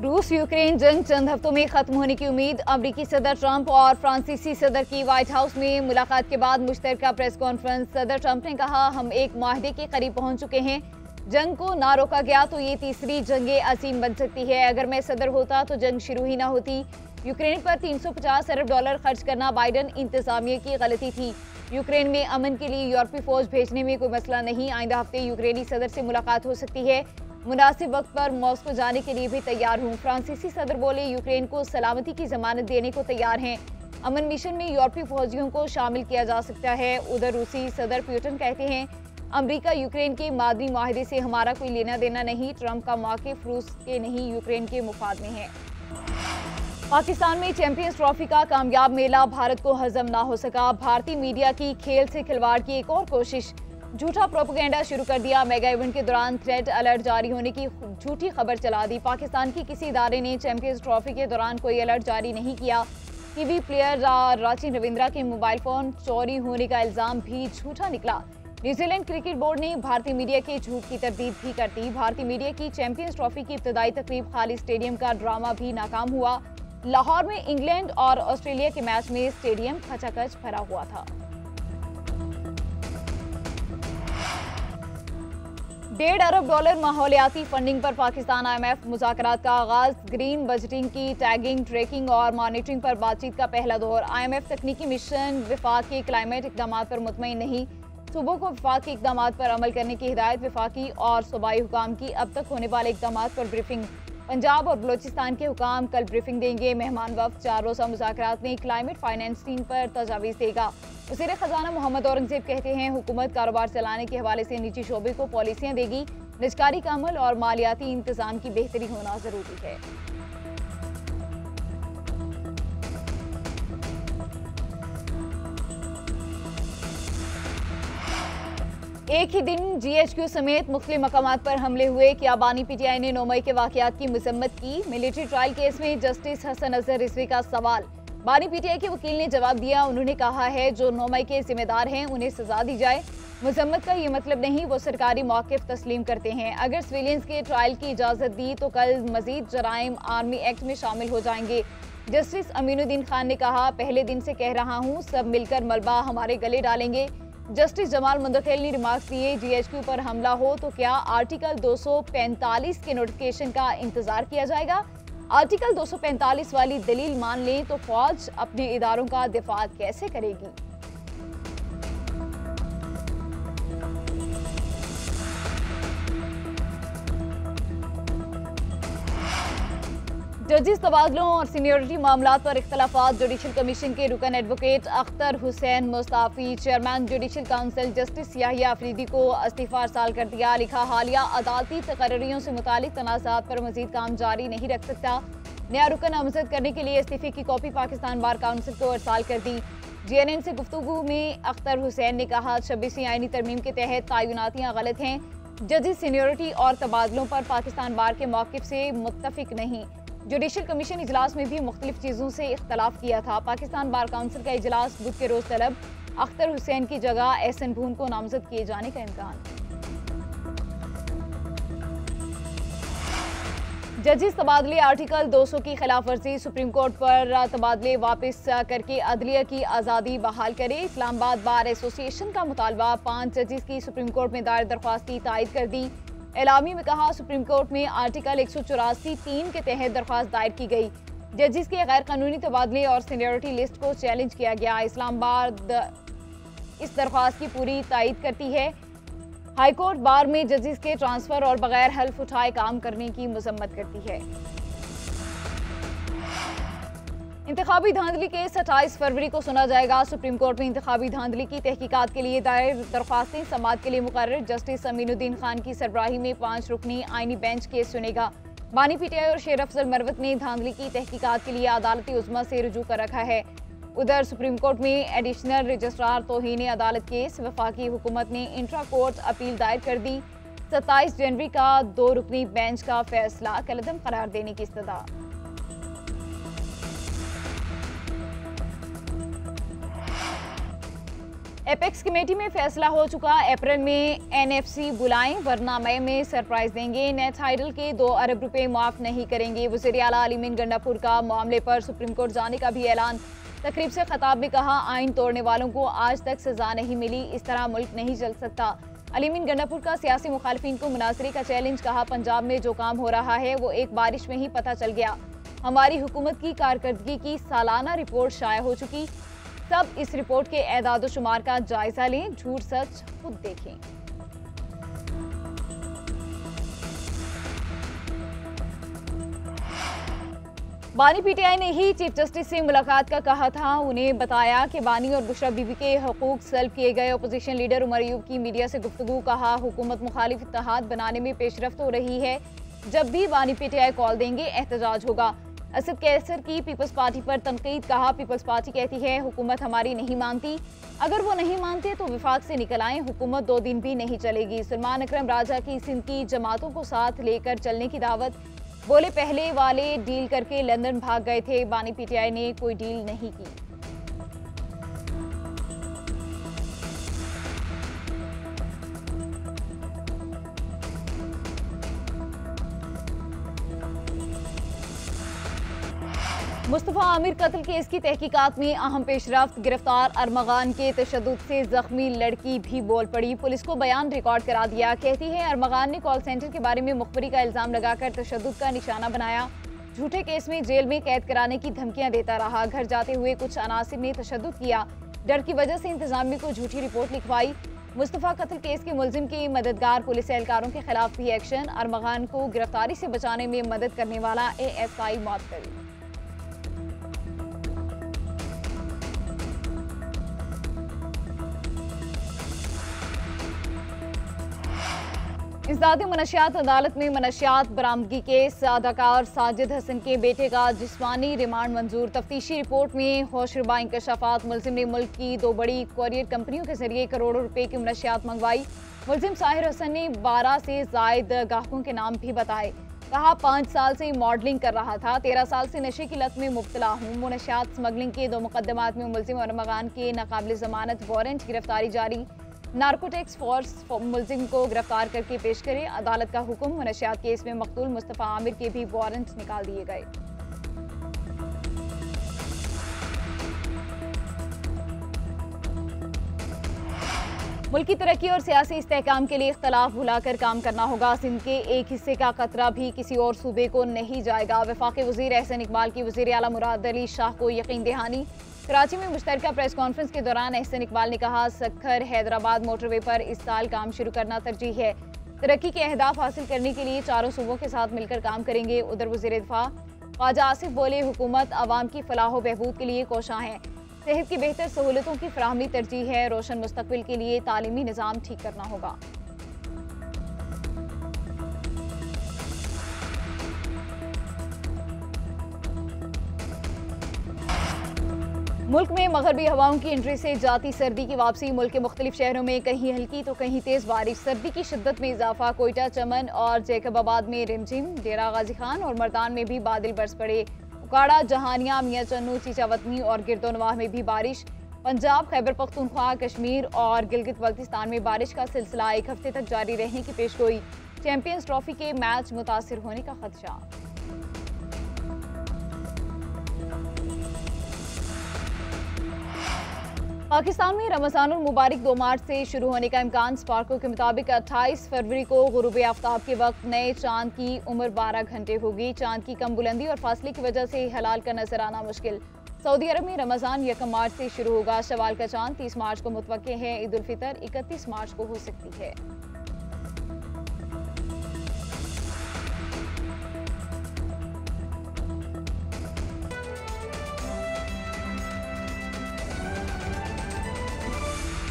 रूस यूक्रेन जंग चंद हफ्तों में खत्म होने की उम्मीद। अमेरिकी सदर ट्रंप और फ्रांसीसी सदर की व्हाइट हाउस में मुलाकात के बाद मुश्तरका प्रेस कॉन्फ्रेंस। सदर ट्रंप ने कहा, हम एक माहदे के करीब पहुंच चुके हैं। जंग को ना रोका गया तो ये तीसरी जंगे असीम बन सकती है। अगर मैं सदर होता तो जंग शुरू ही ना होती। यूक्रेन पर $350 अरब खर्च करना बाइडन इंतजामिया की गलती थी। यूक्रेन में अमन के लिए यूरोपीय फौज भेजने में कोई मसला नहीं। आइंदा हफ्ते यूक्रेनी सदर से मुलाकात हो सकती है। मुनासिब वक्त पर मॉस्को जाने के लिए भी तैयार हूँ। फ्रांसीसी सदर बोले, यूक्रेन को सलामती की जमानत देने को तैयार हैं। अमन मिशन में यूरोपीय फौजियों को शामिल किया जा सकता है। उधर रूसी सदर पुतिन कहते हैं, अमेरिका यूक्रेन के मादनी माहदे से हमारा कोई लेना देना नहीं। ट्रंप का मौक़िफ़ रूस के नहीं, यूक्रेन के मुफाद में है। पाकिस्तान में चैंपियंस ट्रॉफी का कामयाब मेला भारत को हजम ना हो सका। भारतीय मीडिया की खेल से खिलवाड़ की एक और कोशिश। झूठा प्रोपेगेंडा शुरू कर दिया। मेगा इवेंट के दौरान थ्रेट अलर्ट जारी होने की झूठी खबर चला दी। पाकिस्तान की किसी इदारे ने चैंपियंस ट्रॉफी के दौरान कोई अलर्ट जारी नहीं किया। टीवी प्लेयर राचिन रविंद्रा के मोबाइल फोन चोरी होने का इल्जाम भी झूठा निकला। न्यूजीलैंड क्रिकेट बोर्ड ने भारतीय मीडिया के झूठ की तरदीद भी कर दी। भारतीय मीडिया की चैंपियंस ट्रॉफी की इब्तदाई तकरीब खाली स्टेडियम का ड्रामा भी नाकाम हुआ। लाहौर में इंग्लैंड और ऑस्ट्रेलिया के मैच में स्टेडियम खचाखच भरा हुआ था। $1.5 अरब माहौलियाती फंडिंग पर पाकिस्तान IMF मुज़ाकरात का आगाज। ग्रीन बजटिंग की टैगिंग, ट्रैकिंग और मॉनिटरिंग पर बातचीत का पहला दौर। IMF तकनीकी मिशन विफाक के क्लाइमेट इकदाम पर मुतमईन नहीं। सूबों को विफाक के इकदाम पर अमल करने की हिदायत। विफाकी और सूबाई हुकाम की अब तक होने वाले इकदाम पर ब्रीफिंग। पंजाब और बलोचिस्तान के हुकाम कल ब्रीफिंग देंगे। मेहमान वफ्द 4 रोज़ा मुज़ाकरात में क्लाइमेट फाइनेंसिंग पर तजावीज़ देगा। वज़ीर ख़जाना मोहम्मद औरंगज़ेब कहते हैं, हुकूमत कारोबार चलाने के हवाले से निजी शोबे को पॉलिसियाँ देगी। निजकारी का अमल और मालियाती इंतज़ाम की बेहतरी होना ज़रूरी है। एक ही दिन GHQ समेत मुख्तलिफ मकामात पर हमले हुए। क्या बानी PTI ने 9 मई के वाक़यात की मज़म्मत की। मिलिट्री ट्रायल केस में जस्टिस हसन अजहर रिजवी का सवाल। बानी PTI के वकील ने जवाब दिया। उन्होंने कहा है, जो 9 मई के जिम्मेदार हैं उन्हें सजा दी जाए। मज़म्मत का ये मतलब नहीं वो सरकारी मौक़िफ़ तस्लीम करते हैं। अगर सिविलियंस के ट्रायल की इजाज़त दी तो कल मज़ीद जराइम आर्मी एक्ट में शामिल हो जाएंगे। जस्टिस अमीनुद्दीन खान ने कहा, पहले दिन से कह रहा हूँ, सब मिलकर मलबा हमारे गले डालेंगे। जस्टिस जमाल मुंतकिल ने रिमार्क्स दिए, GHQ पर हमला हो तो क्या आर्टिकल 245 के नोटिफिकेशन का इंतजार किया जाएगा। आर्टिकल 245 वाली दलील मान लें तो फौज अपने इदारों का दिफा कैसे करेगी। जजिस तबादलों और सीनियरिटी मामलात पर इख्तलाफात। जुडिशल कमीशन के रुकन advocate Akhtar Hussain Mustafi. Chairman judicial council justice Yahya Afridi को इस्तीफा अरसाल कर दिया। लिखा, हालिया अदालती तकर्रियों से मुतालिक तनाज़ात पर मजीद काम जारी नहीं रख सकता। नया रुकन नामजद करने के लिए इस्तीफे की कॉपी पाकिस्तान बार काउंसिल को अरसाल कर दी। GNN से गुफ्तगू में अख्तर हुसैन ने कहा, 26वीं आईनी तरमीम के तहत तयनातियाँ गलत हैं। जजिस सीनियरिटी और तबादलों पर पाकिस्तान बार के मौक़िफ़ से मुत्तफिक नहीं। जुडिशल कमीशन इजलास में भी मुख्तलिफ चीज़ों से इख्तलाफ किया था। पाकिस्तान बार काउंसिल का इजलास बुध के रोज़ तलब। अख्तर हुसैन की जगह एहसन भून को नामजद किए जाने का इम्कान। जजिस तबादले आर्टिकल 200 की खिलाफ वर्जी। सुप्रीम कोर्ट पर तबादले वापस करके अदलिया की आज़ादी बहाल करे। इस्लामाबाद बार एसोसिएशन का मुतालबा। 5 जजिस की सुप्रीम कोर्ट में दायर दरख्वास्त की तायद कर दी। एलामी में कहा, सुप्रीम कोर्ट में आर्टिकल 184(3) के तहत दरख्वास्त दायर की गई। जजिस के गैर कानूनी तबादले और सीनियरिटी लिस्ट को चैलेंज किया गया। इस्लामाबाद इस दरख्वास्त की पूरी तायद करती है। हाईकोर्ट बार में जजिस के ट्रांसफर और बगैर हल्फ उठाए काम करने की मजम्मत करती है। इंतखाबी धांधली केस 28 फरवरी को सुना जाएगा। सुप्रीम कोर्ट में इंतखाबी धांधली की तहकीकात के लिए दायर दरख्वास्तें समाअत के लिए मुकर्रर। जस्टिस अमीनुद्दीन खान की सरबराही में 5 रुकनी आईनी बेंच केस सुनेगा। बानी PTI और शेर अफजल मरवत ने धांधली की तहकीकात के लिए अदालती उज़्मा से रुजू कर रखा है। उधर सुप्रीम कोर्ट में एडिशनल रजिस्ट्रार तौहीन अदालत केस। वफाकी हुकूमत ने इंट्रा कोर्ट अपील दायर कर दी। 27 जनवरी का 2 रुकनी बेंच का फैसला कलअदम करार देने की इस्तदा। एपेक्स कमेटी में फैसला हो चुका, अप्रैल में एनएफसी बुलाएं वरना मई में सरप्राइज देंगे। नेट हाइडल के 2 अरब रुपए माफ नहीं करेंगे। वज़ीर आला अलीमीन गंडापुर का मामले पर सुप्रीम कोर्ट जाने का भी ऐलान। तकरीब से खिताब में कहा, आइन तोड़ने वालों को आज तक सजा नहीं मिली, इस तरह मुल्क नहीं चल सकता। अलीमीन गंडापुर का सियासी मुखालिफिन को मुनाजरे का चैलेंज। कहा, पंजाब में जो काम हो रहा है वो एक बारिश में ही पता चल गया। हमारी हुकूमत की कारकर्दगी की सालाना रिपोर्ट शाया हो चुकी, सब इस रिपोर्ट के एदाद शुमार का जायजा लें, झूठ सच खुद देखें। बानी पीटीआई ने ही चीफ जस्टिस से मुलाकात का कहा था। उन्हें बताया कि बानी और बुशरा बीबी के हकूक सल्ब किए गए। अपोजिशन लीडर उमर अयूब की मीडिया से गुफ्तगू। कहा, हुकूमत मुखालिफ इत्तेहाद बनाने में पेशरफ्त हो रही है, जब भी बानी पीटीआई कॉल देंगे एहतजाज होगा। असद कैसर की पीपल्स पार्टी पर तनकीद। कहा, पीपल्स पार्टी कहती है हुकूमत हमारी नहीं मानती, अगर वो नहीं मानते तो विफाक से निकल आए, हुकूमत 2 दिन भी नहीं चलेगी। सलमान अकरम राजा की सिंध की जमातों को साथ लेकर चलने की दावत। बोले, पहले वाले डील करके लंदन भाग गए थे, बानी पीटीआई ने कोई डील नहीं की। मुस्तफा आमिर कत्ल केस की तहकीकात में अहम पेशरफ्त। गिरफ्तार अरमगान के तशद्दुद से जख्मी लड़की भी बोल पड़ी। पुलिस को बयान रिकॉर्ड करा दिया। कहती है, अरमगान ने कॉल सेंटर के बारे में मुखबरी का इल्जाम लगाकर तशद्दुद का निशाना बनाया। झूठे केस में जेल में कैद कराने की धमकियां देता रहा। घर जाते हुए कुछ अनासिर ने तशद्दुद किया। डर की वजह से इंतजामिया को झूठी रिपोर्ट लिखवाई। मुस्तफा कत्ल केस के मुलजिम की मददगार पुलिस एहलकारों के खिलाफ भी एक्शन। अरमगान को गिरफ्तारी से बचाने में मदद करने वाला ASI मअतल। इंसदादी मनशियात अदालत में मनशियात बरामदगी केस। अदाकार साजिद हसन के बेटे का जिस्मानी रिमांड मंजूर। तफ्तीशी रिपोर्ट में होशरुबा इंकशाफात। मुलजिम ने मुल्क की 2 बड़ी कुरियर कंपनियों के जरिए करोड़ों रुपए की मनशियात मंगवाई। मुलजिम साहिर हसन ने 12 से जायद गाहकों के नाम भी बताए। कहा, 5 साल से मॉडलिंग कर रहा था, 13 साल से नशे की लत में मुब्तला हूँ। मनशियात स्मगलिंग के 2 मुकदमात में मुलजिम और अरमगान के नाकाबिल जमानत वारंट। गिरफ्तारी जारी। नार्कोटिक्स फोर्स मुलजिम को गिरफ्तार करके पेश करे। अदालत का हुक्म। मनशियात केस में मकतूल मुस्तफा आमिर के भी वारंट निकाल दिए गए। मुल्क की तरक्की और सियासी इस्तेहकाम के लिए इख्तलाफ भुलाकर काम करना होगा। सिंध के एक हिस्से का खतरा भी किसी और सूबे को नहीं जाएगा। वफाकी वजीर एहसन इकबाल की वजीर आला मुराद अली शाह को यकीन दहानी। कराची में मुश्तरका प्रेस कॉन्फ्रेंस के दौरान एहसन इकबाल ने कहा, सक्खर हैदराबाद मोटरवे पर इस साल काम शुरू करना तरजीह है। तरक्की के अहदाफ हासिल करने के लिए चारों सूबों के साथ मिलकर काम करेंगे। उधर वज़ीर दिफा ख्वाजा आसिफ बोले, हुकूमत अवाम की फलाह बहबूद के लिए कोशां है। सेहत की बेहतर सहूलतों की फराहमी तरजीह है। रोशन मुस्तकबिल के लिए तालीमी निज़ाम ठीक करना होगा। मुल्क में मगरबी हवाओं की एंट्री से जाती सर्दी की वापसी। मुल्क के मुख्तलिफ शहरों में कहीं हल्की तो कहीं तेज बारिश। सर्दी की शिद्दत में इजाफा। कोयटा, चमन और जैकबाबाद में रिमझिम। डेरा गाजी खान और मर्दान में भी बादल बरस पड़े। उकाड़ा, जहानिया, मियाँ चन्नू, चीचावतनी और गिरदोनवाह में भी बारिश। पंजाब, खैबर पख्तूनख्वा, कश्मीर और गिलगित बल्तिस्तान में बारिश का सिलसिला 1 हफ्ते तक जारी रहने की पेशगोई। चैंपियंस ट्रॉफी के मैच मुतासिर होने का खदशा। पाकिस्तान में रमज़ानुल मुबारक 2 मार्च से शुरू होने का इम्कान। स्पार्को के मुताबिक 28 फरवरी को गुरूब आफ्ताब के वक्त नए चांद की उम्र 12 घंटे होगी। चांद की कम बुलंदी और फासले की वजह से हलाल का नजर आना मुश्किल। सऊदी अरब में रमज़ान 1 मार्च से शुरू होगा। शवाल का चांद 30 मार्च को मुतवक्के है। ईद उल फितर 31 मार्च को हो सकती है।